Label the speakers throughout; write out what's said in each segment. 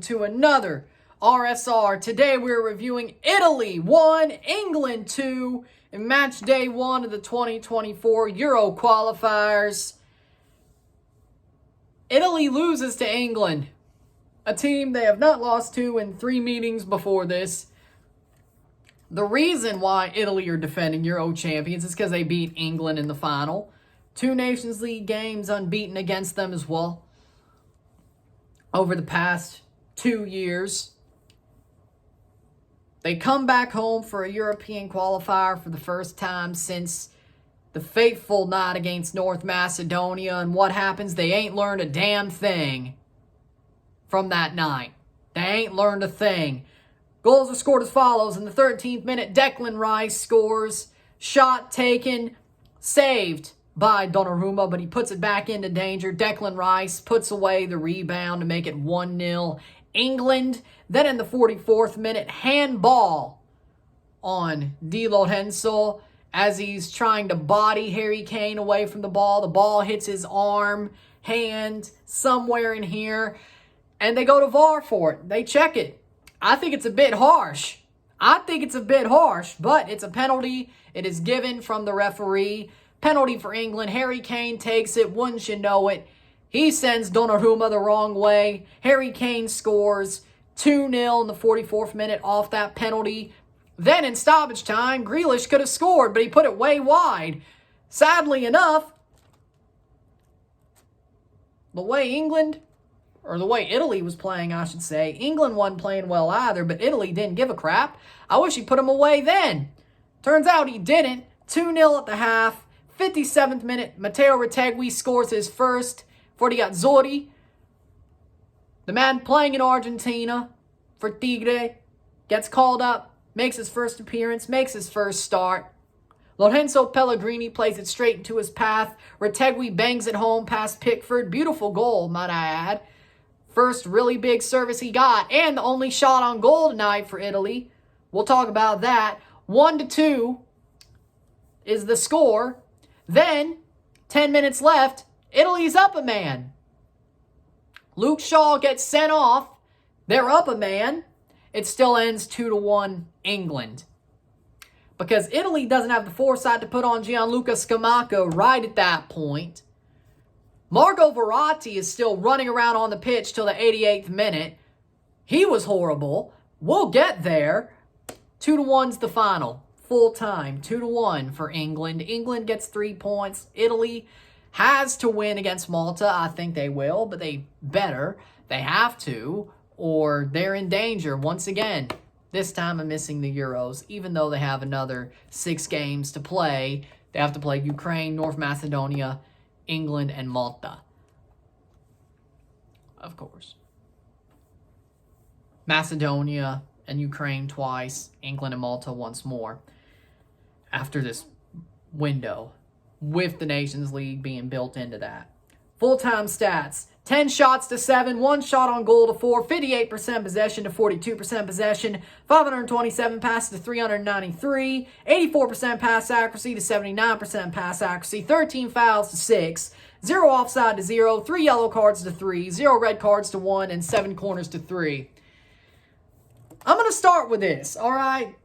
Speaker 1: to another RSR. Today we're reviewing Italy 1, England 2 in match day 1 of the 2024 Euro qualifiers. Italy loses to England, a team they have not lost to in 3 meetings before this. The reason why Italy are defending Euro champions is because they beat England in the final. 2 Nations League games unbeaten against them as well over the past 2 years. They come back home for a European qualifier for the first time since the fateful night against North Macedonia. And what happens? They ain't learned a damn thing from that night. They ain't learned a thing. Goals are scored as follows. In the 13th minute, Declan Rice scores. Shot taken, saved by Donnarumma, but he puts it back into danger. Declan Rice puts away the rebound to make it 1-0 England. Then in the 44th minute, handball on Di Lorenzo as he's trying to body Harry Kane away from the ball. The ball hits his arm, hand, somewhere in here, and they go to VAR for it. They check it. I think it's a bit harsh. But it's a penalty. It is given from the referee. Penalty for England. Harry Kane takes it. Wouldn't you know it? He sends Donnarumma the wrong way. Harry Kane scores 2-0 in the 44th minute off that penalty. Then in stoppage time, Grealish could have scored, but he put it way wide. Sadly enough, the way Italy was playing, I should say, England wasn't playing well either, but Italy didn't give a crap. I wish he put him away then. Turns out he didn't. 2-0 at the half. 57th minute, Matteo Retegui scores his first for the Azzurri. The man playing in Argentina for Tigre gets called up, makes his first appearance, makes his first start. Lorenzo Pellegrini plays it straight into his path. Retegui bangs it home past Pickford. Beautiful goal, might I add. First really big service he got, and the only shot on goal tonight for Italy. We'll talk about that. 1-2 is the score. Then, 10 minutes left, Italy's up a man. Luke Shaw gets sent off. They're up a man. It still ends 2-1 England. Because Italy doesn't have the foresight to put on Gianluca Scamacca right at that point. Marco Verratti is still running around on the pitch till the 88th minute. He was horrible. We'll get there. 2-1's the final. Full time. 2-1 for England. England gets 3 points. Italy has to win against Malta. I think they will, but they better. They have to, or they're in danger once again. This time of missing the Euros, even though they have another 6 games to play. They have to play Ukraine, North Macedonia, England, and Malta. Of course. Macedonia and Ukraine twice, England and Malta once more. After this window, with the Nations League being built into that. Full-time stats. 10 shots to 7, 1 shot on goal to 4, 58% possession to 42% possession, 527 passes to 393, 84% pass accuracy to 79% pass accuracy, 13 fouls to 6, 0 offside to 0, 3 yellow cards to 3, 0 red cards to 1, and 7 corners to 3. I'm going to start with this, all right?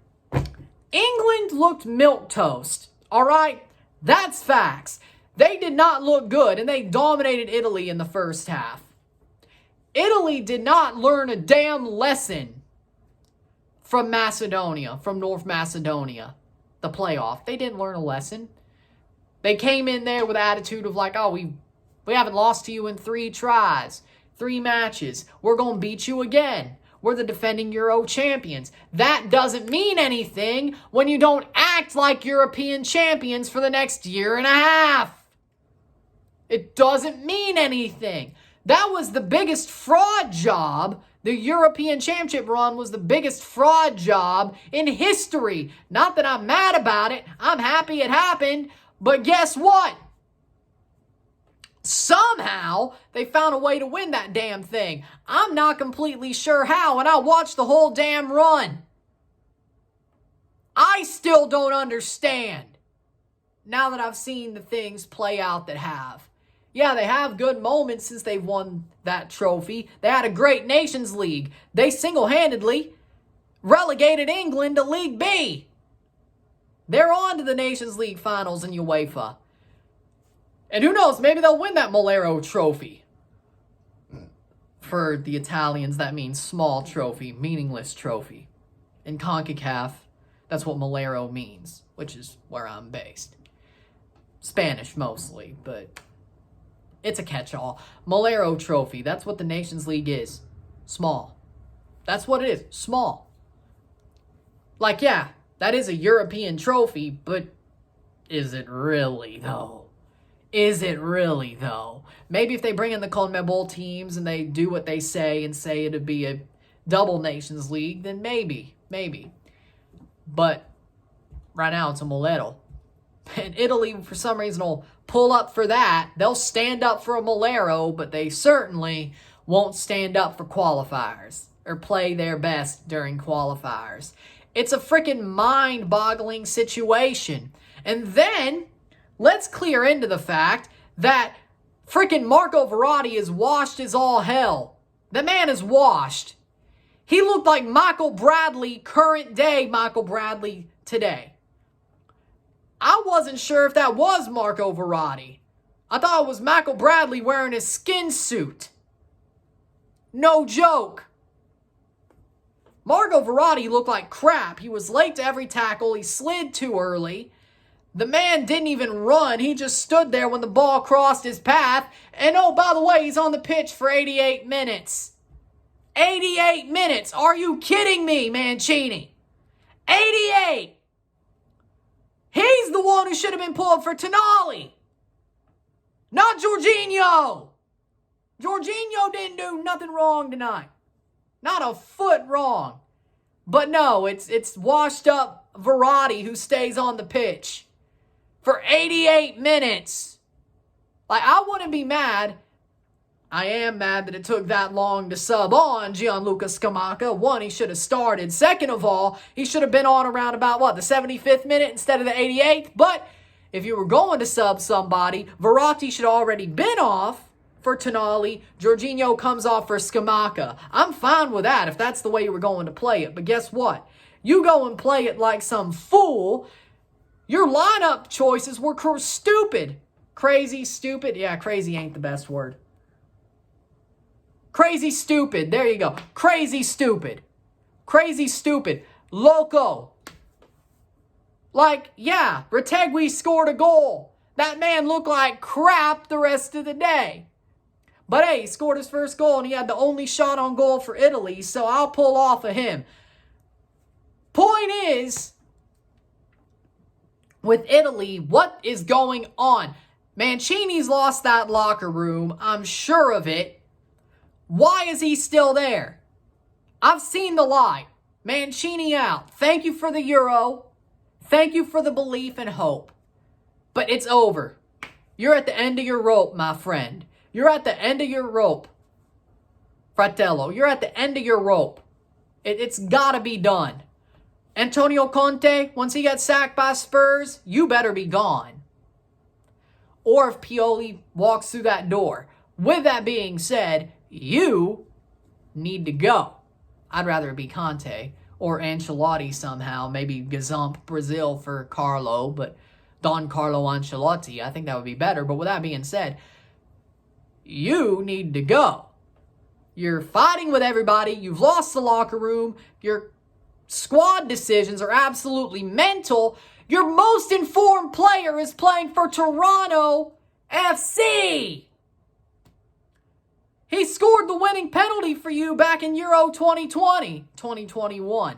Speaker 1: England looked milquetoast, all right? That's facts. They did not look good, and they dominated Italy in the first half. Italy did not learn a damn lesson from Macedonia, from North Macedonia, the playoff. They didn't learn a lesson. They came in there with attitude of like, oh, we haven't lost to you in 3 tries, 3 matches. We're going to beat you again. We're the defending Euro champions. That doesn't mean anything when you don't act like European champions for the next year and a half. It doesn't mean anything. That was the biggest fraud job. The European Championship run was the biggest fraud job in history. Not that I'm mad about it. I'm happy it happened. But guess what? Somehow, they found a way to win that damn thing. I'm not completely sure how, and I watched the whole damn run. I still don't understand, now that I've seen the things play out that have. Yeah, they have good moments since they've won that trophy. They had a great Nations League. They single-handedly relegated England to League B. They're on to the Nations League finals in UEFA. And who knows, maybe they'll win that Molero trophy. For the Italians, that means small trophy, meaningless trophy. In CONCACAF, that's what Molero means, which is where I'm based. Spanish mostly, but it's a catch-all. Molero trophy, that's what the Nations League is. Small. That's what it is, small. Like, yeah, that is a European trophy, but is it really, though? Is it really, though? Maybe if they bring in the CONMEBOL teams and they do what they say and say it'd be a double Nations League, then maybe. But right now it's a Molero. And Italy, for some reason, will pull up for that. They'll stand up for a Molero, but they certainly won't stand up for qualifiers or play their best during qualifiers. It's a freaking mind-boggling situation. And then, let's clear into the fact that freaking Marco Verratti is washed as all hell. The man is washed. He looked like Michael Bradley, current day Michael Bradley today. I wasn't sure if that was Marco Verratti. I thought it was Michael Bradley wearing his skin suit. No joke. Marco Verratti looked like crap. He was late to every tackle. He slid too early. The man didn't even run. He just stood there when the ball crossed his path. And oh, by the way, he's on the pitch for 88 minutes. 88 minutes. Are you kidding me, Mancini? 88. He's the one who should have been pulled for Tonali. Not Jorginho. Jorginho didn't do nothing wrong tonight. Not a foot wrong. But no, it's washed up Verratti who stays on the pitch for 88 minutes. Like, I wouldn't be mad. I am mad that it took that long to sub on Gianluca Scamacca. One, he should have started. Second of all, he should have been on around about, the 75th minute instead of the 88th? But if you were going to sub somebody, Verratti should have already been off for Tonali. Jorginho comes off for Scamacca. I'm fine with that if that's the way you were going to play it. But guess what? You go and play it like some fool. Your lineup choices were stupid. Crazy, stupid. Yeah, crazy ain't the best word. Crazy stupid. There you go. Crazy stupid. Crazy stupid. Loco. Like, yeah, Retegui scored a goal. That man looked like crap the rest of the day. But hey, he scored his first goal and he had the only shot on goal for Italy, so I'll pull off of him. Point is, with Italy, what is going on? Mancini's lost that locker room. I'm sure of it. Why is he still there? I've seen the light. Mancini out. Thank you for the Euro. Thank you for the belief and hope. But it's over. You're at the end of your rope, my friend. You're at the end of your rope. Fratello, you're at the end of your rope. It's got to be done. Antonio Conte, once he gets sacked by Spurs, you better be gone. Or if Pioli walks through that door. With that being said, you need to go. I'd rather it be Conte or Ancelotti somehow. Maybe Gazump Brazil for Carlo, but Don Carlo Ancelotti. I think that would be better. But with that being said, you need to go. You're fighting with everybody. You've lost the locker room. Your squad decisions are absolutely mental. Your most informed player is playing for Toronto FC. He scored the winning penalty for you back in Euro 2020-2021.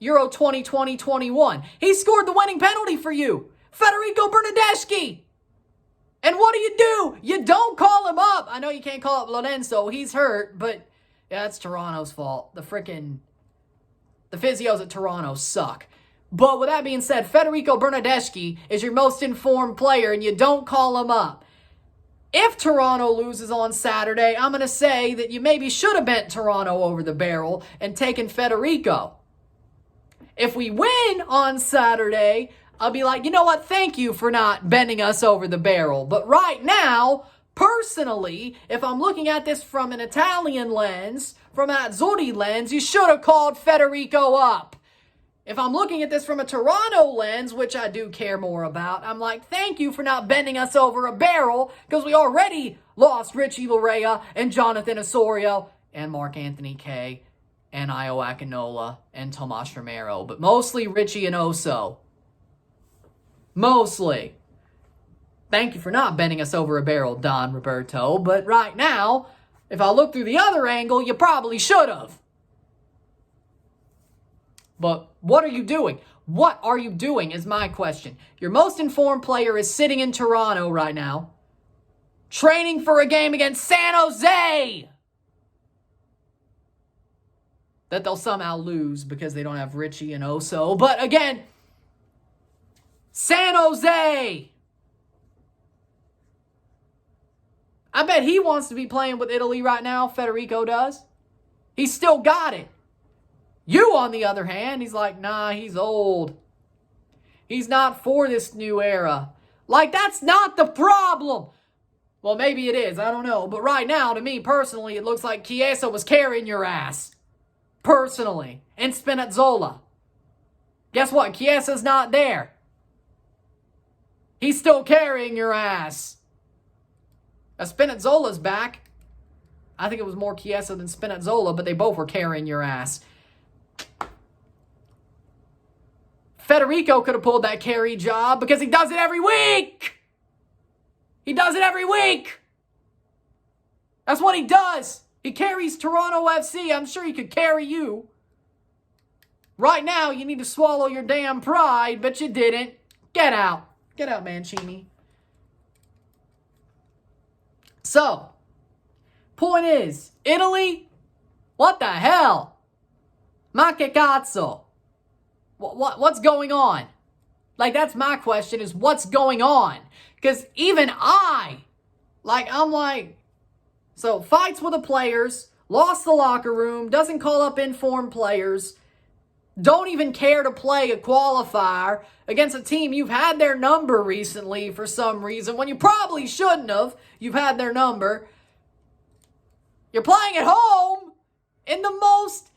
Speaker 1: Euro 2020-21. He scored the winning penalty for you. Federico Bernardeschi. And what do? You don't call him up. I know you can't call up Lorenzo. He's hurt, but yeah, that's Toronto's fault. The physios at Toronto suck. But with that being said, Federico Bernardeschi is your most informed player, and you don't call him up. If Toronto loses on Saturday, I'm going to say that you maybe should have bent Toronto over the barrel and taken Federico. If we win on Saturday, I'll be like, you know what? Thank you for not bending us over the barrel. But right now, personally, if I'm looking at this from an Italian lens, from an Azzurri lens, you should have called Federico up. If I'm looking at this from a Toronto lens, which I do care more about, I'm like, thank you for not bending us over a barrel, because we already lost Richie Larea and Jonathan Osorio and Mark Anthony Kaye and Io Akinola and Tomas Romero, but mostly Richie and Oso. Mostly. Thank you for not bending us over a barrel, Don Roberto, but right now, if I look through the other angle, you probably should have. But what are you doing? What are you doing is my question. Your most informed player is sitting in Toronto right now, training for a game against San Jose that they'll somehow lose because they don't have Richie and Oso. But again, San Jose. I bet he wants to be playing with Italy right now. Federico does. He's still got it. You, on the other hand, he's like, nah, he's old. He's not for this new era. Like, that's not the problem. Well, maybe it is. I don't know. But right now, to me, personally, it looks like Chiesa was carrying your ass. Personally. And Spinazzola. Guess what? Chiesa's not there. He's still carrying your ass. Spinazzola's back. I think it was more Chiesa than Spinazzola, but they both were carrying your ass. Federico could have pulled that carry job because he does it every week. He does it every week. That's what he does. He carries Toronto FC. I'm sure he could carry you. Right now, you need to swallow your damn pride, but you didn't. Get out. Get out, Mancini. So, point is, Italy, what the hell? Ma che cazzo? What's going on? Like, that's my question, is what's going on? Because even I'm like, so fights with the players, lost the locker room, doesn't call up informed players, don't even care to play a qualifier against a team you've had their number recently for some reason, when you probably shouldn't have. You've had their number. You're playing at home in the most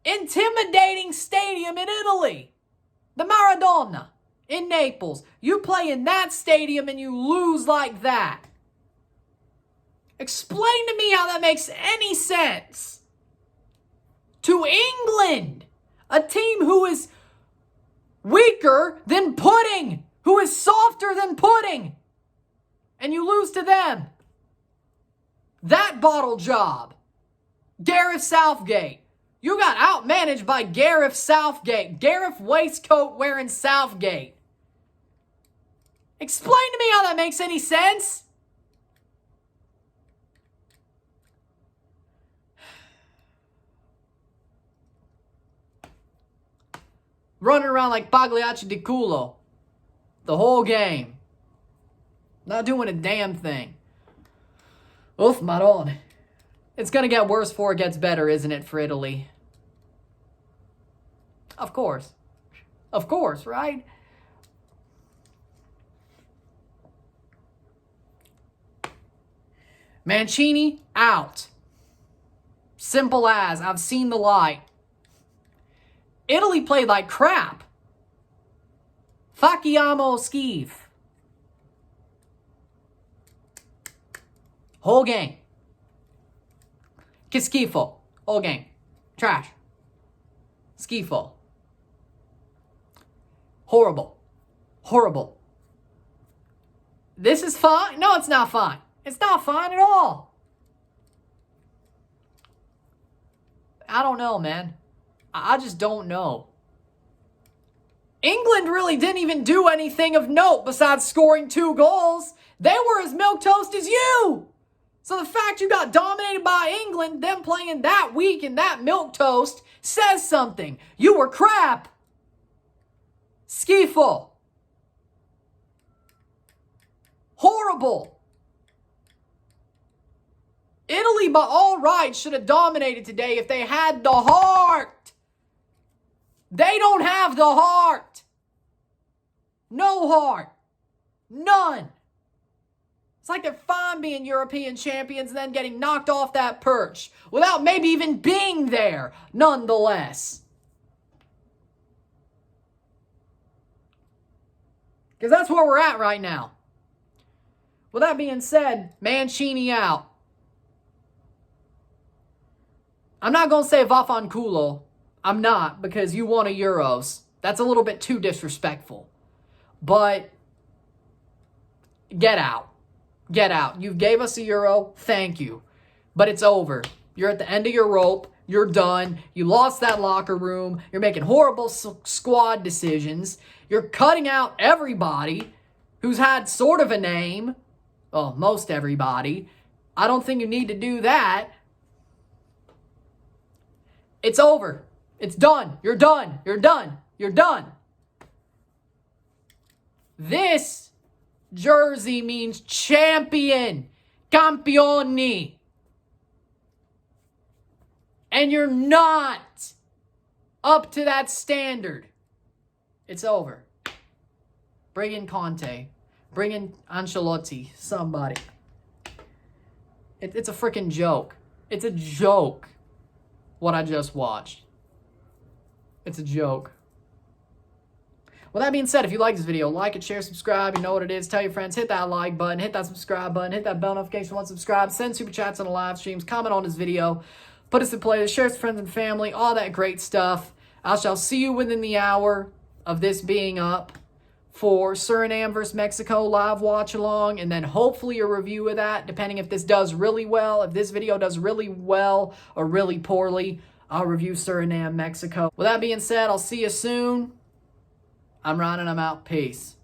Speaker 1: intimidating stadium in Italy, the Maradona in Naples. You play in that stadium and you lose like that. Explain to me how that makes any sense. To England, a team who is weaker than pudding, who is softer than pudding, and you lose to them. That bottle job. Gareth Southgate. You got outmanaged by Gareth Southgate. Gareth waistcoat wearing Southgate. Explain to me how that makes any sense. Running around like Pagliacci di culo. The whole game. Not doing a damn thing. Oof, Maron. It's going to get worse before it gets better, isn't it, for Italy? Of course. Of course, right? Mancini, out. Simple as. I've seen the light. Italy played like crap. Facciamo schif. Whole game. Che schifo. Whole game. Trash. Schifo. Horrible. Horrible. This is fine? No, it's not fine. It's not fine at all. I don't know, man. I just don't know. England really didn't even do anything of note besides scoring 2 goals. They were as milquetoast as you. So the fact you got dominated by England, them playing that weak and that milquetoast, says something. You were crap. Schifo. Horrible. Italy, by all rights, should have dominated today if they had the heart. They don't have the heart. No heart. None. It's like they're fine being European champions and then getting knocked off that perch without maybe even being there, nonetheless. Because that's where we're at right now. With that being said, Mancini out. I'm not going to say Vaffanculo. I'm not, because you won a Euros. That's a little bit too disrespectful. But get out. Get out. You gave us a Euro. Thank you. But it's over. You're at the end of your rope. You're done. You lost that locker room. You're making horrible squad decisions. You're cutting out everybody who's had sort of a name. Well, most everybody. I don't think you need to do that. It's over. It's done. You're done. You're done. You're done. This jersey means champion. Campioni. And you're not up to that standard. It's over. Bring in Conte. Bring in Ancelotti. Somebody. It's a freaking joke. It's a joke what I just watched. It's a joke. With that being said, if you like this video, like it, share, subscribe. You know what it is. Tell your friends. Hit that like button. Hit that subscribe button. Hit that bell notification once subscribed. Send super chats on the live streams. Comment on this video. Put us in playlist. Share with friends and family. All that great stuff. I shall see you within the hour of this being up for Suriname versus Mexico live watch along. And then hopefully a review of that, depending if this does really well. If this video does really well or really poorly, I'll review Suriname, Mexico. With that being said, I'll see you soon. I'm Ron and I'm out. Peace.